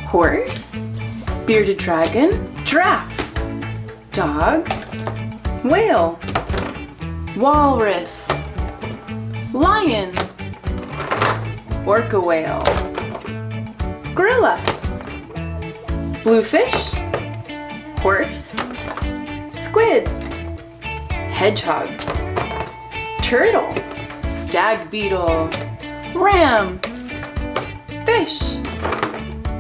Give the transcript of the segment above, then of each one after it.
horse, bearded dragon, giraffe, dog, whale, walrus, lion, orca whale, gorilla, bluefish, horse, squid, hedgehog, turtle, stag beetle, ram, fish,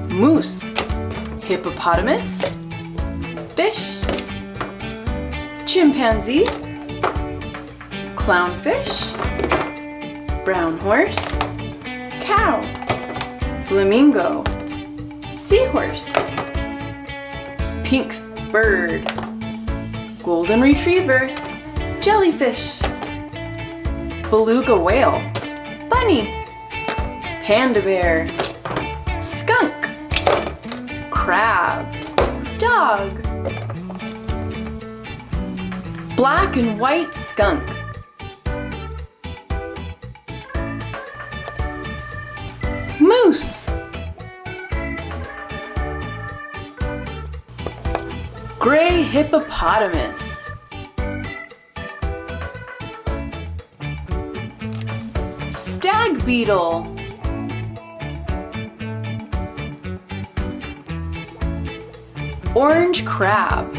moose, hippopotamus, fish, chimpanzee, clownfish, brown horse, cow, flamingo, seahorse, pink bird, golden retriever, jellyfish, beluga whale, bunny, panda bear, skunk, crab, dog, black and white skunk, moose, gray hippopotamus, stag beetle, orange crab,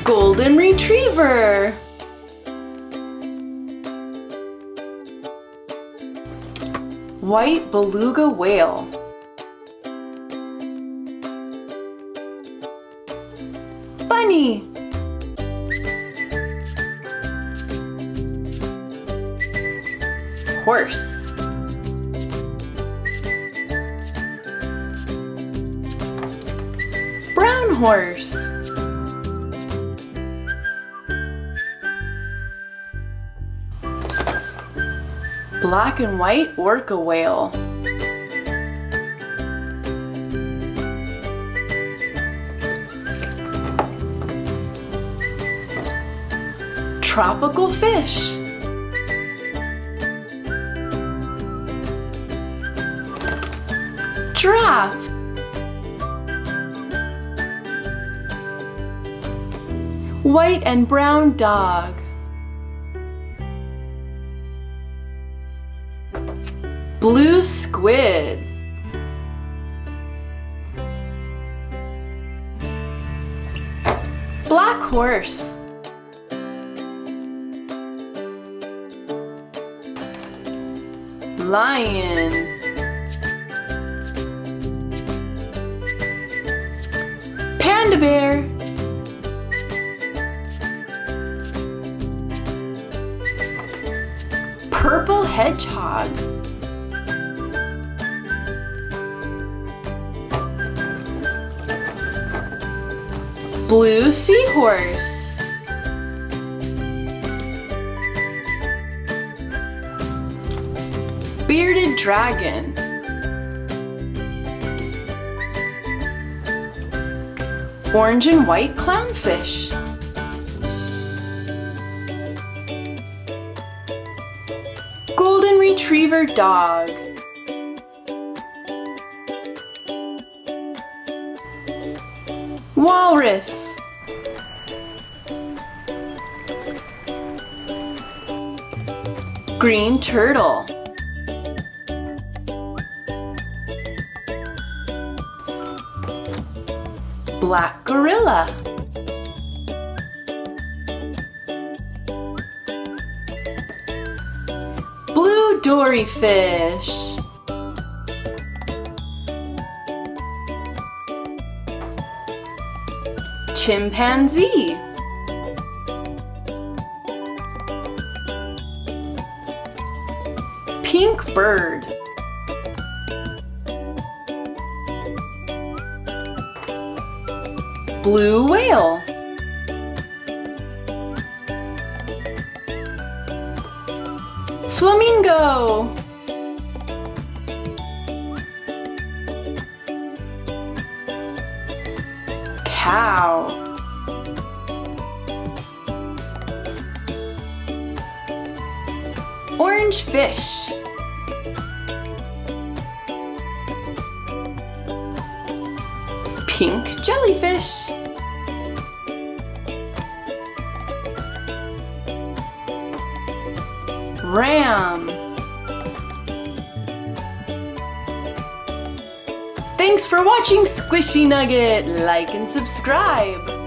golden retriever, white beluga whale, bunny, horse, brown horse, black and white orca whale, tropical fish, giraffe, white and brown dog, blue squid, black horse, lion, panda bear, purple hedgehog, blue seahorse, bearded dragon, orange and white clownfish, golden retriever dog, walrus, green turtle, black gorilla, blue dory fish, chimpanzee, pink bird, blue whale, flamingo, cow, orange fish, Pink jellyfish. Ram. Thanks for watching Squishee Nugget. Like and subscribe.